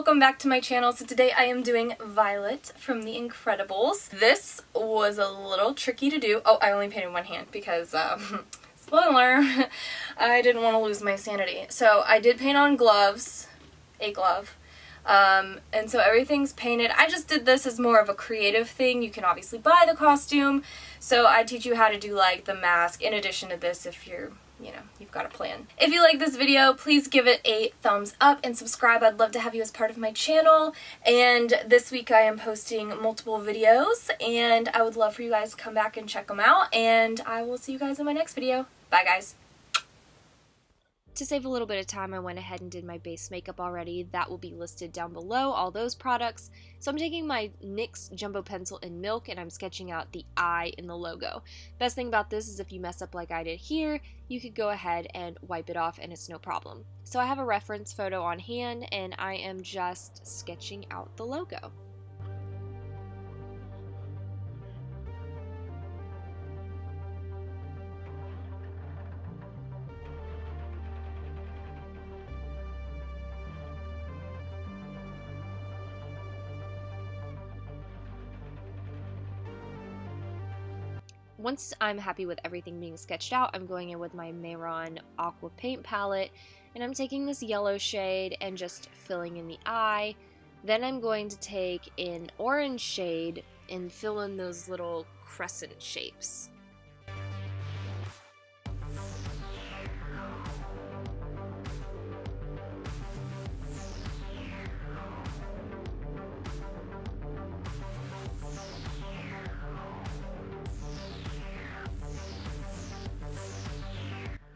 welcome back to my channel. So today I am doing Violet from The Incredibles. This was a little tricky to do. Oh, I only painted one hand because, spoiler, I didn't want to lose my sanity. So I did paint on gloves, a glove, and so everything's painted. I just did this as more of a creative thing. You can obviously buy the costume, so I teach you how to do like the mask in addition to this if you're, you know, you've got a plan. If you like this video, please give it a thumbs up and subscribe. I'd love to have you as part of my channel. And this week I am posting multiple videos, and I would love for you guys to come back and check them out. And I will see you guys in my next video. Bye, guys. To save a little bit of time, I went ahead and did my base makeup already. That will be listed down below, all those products. So I'm taking my NYX Jumbo Pencil in Milk and I'm sketching out the eye in the logo. Best thing about this is if you mess up like I did here, you could go ahead and wipe it off and it's no problem. So I have a reference photo on hand and I am just sketching out the logo. Once I'm happy with everything being sketched out, I'm going in with my Mehron Aqua Paint Palette, and I'm taking this yellow shade and just filling in the eye. Then I'm going to take an orange shade and fill in those little crescent shapes.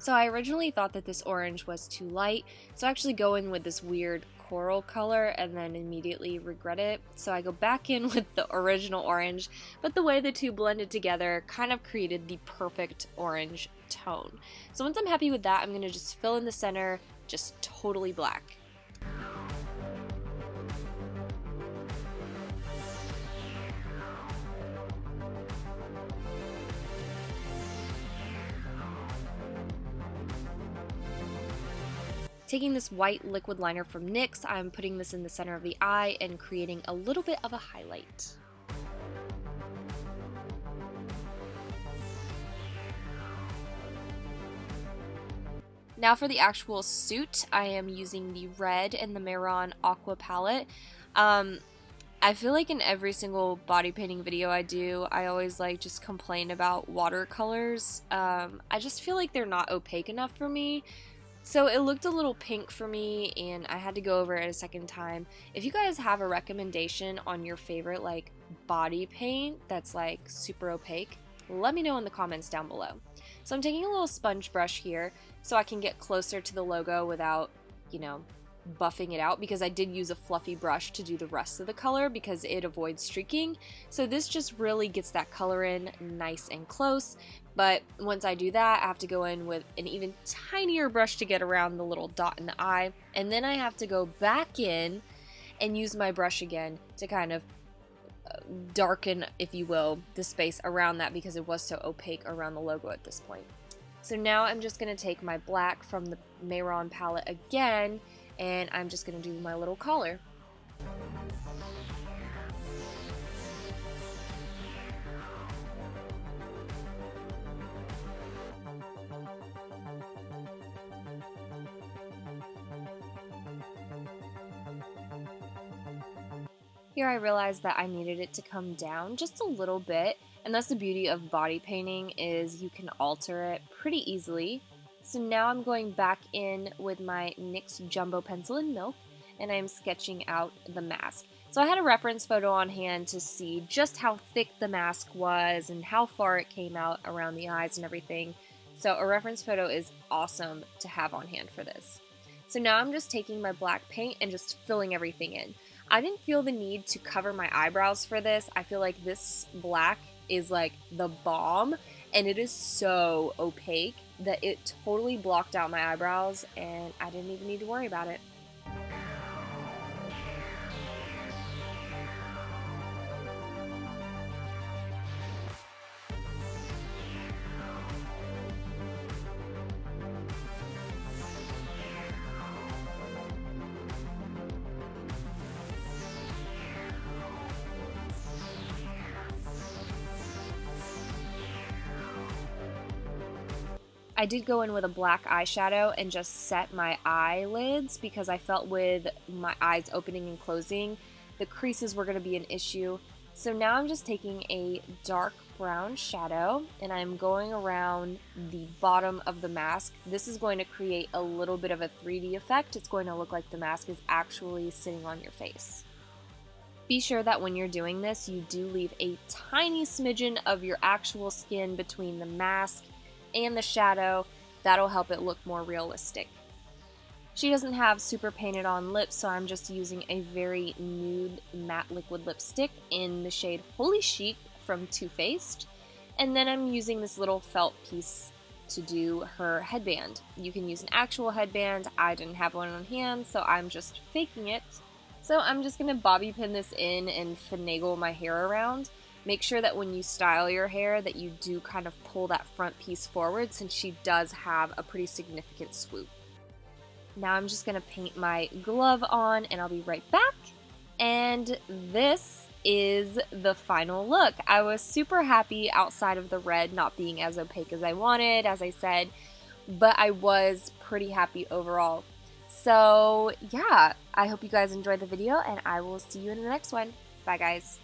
So I originally thought that this orange was too light, so I actually go in with this weird coral color and then immediately regret it. So I go back in with the original orange, but the way the two blended together kind of created the perfect orange tone. So once I'm happy with that, I'm going to just fill in the center, just totally black. Taking this white liquid liner from NYX, I'm putting this in the center of the eye and creating a little bit of a highlight. Now for the actual suit, I am using the red in the Mehron Aqua Palette. I feel like in every single body painting video I do, I always like just complain about watercolors. I just feel like they're not opaque enough for me. So it looked a little pink for me and I had to go over it a second time. If you guys have a recommendation on your favorite like body paint that's like super opaque, let me know in the comments down below. So I'm taking a little sponge brush here so I can get closer to the logo without, you know, buffing it out, because I did use a fluffy brush to do the rest of the color because it avoids streaking. So this just really gets that color in nice and close. But once I do that, I have to go in with an even tinier brush to get around the little dot in the eye. And then I have to go back in and use my brush again to kind of darken, if you will, the space around that because it was so opaque around the logo at this point. So now I'm just going to take my black from the Mehron palette again, and I'm just going to do my little collar. Here I realized that I needed it to come down just a little bit, and that's the beauty of body painting, is you can alter it pretty easily. So now I'm going back in with my NYX Jumbo Pencil in Milk, and I'm sketching out the mask. So I had a reference photo on hand to see just how thick the mask was and how far it came out around the eyes and everything. So a reference photo is awesome to have on hand for this. So now I'm just taking my black paint and just filling everything in. I didn't feel the need to cover my eyebrows for this. I feel like this black is like the bomb, and it is so opaque that it totally blocked out my eyebrows and I didn't even need to worry about it. I did go in with a black eyeshadow and just set my eyelids because I felt with my eyes opening and closing, the creases were going to be an issue. So now I'm just taking a dark brown shadow and I'm going around the bottom of the mask. This is going to create a little bit of a 3D effect. It's going to look like the mask is actually sitting on your face. Be sure that when you're doing this, you do leave a tiny smidgen of your actual skin between the mask and the shadow. That'll help it look more realistic. She doesn't have super painted on lips, so I'm just using a very nude matte liquid lipstick in the shade Holy Chic from Too Faced. And then I'm using this little felt piece to do her headband. You can use an actual headband. I didn't have one on hand, so I'm just faking it. So I'm just going to bobby pin this in and finagle my hair around. Make sure that when you style your hair that you do kind of pull that front piece forward, since she does have a pretty significant swoop. Now I'm just going to paint my glove on and I'll be right back. And this is the final look. I was super happy outside of the red not being as opaque as I wanted, as I said, but I was pretty happy overall. So yeah, I hope you guys enjoyed the video and I will see you in the next one. Bye guys.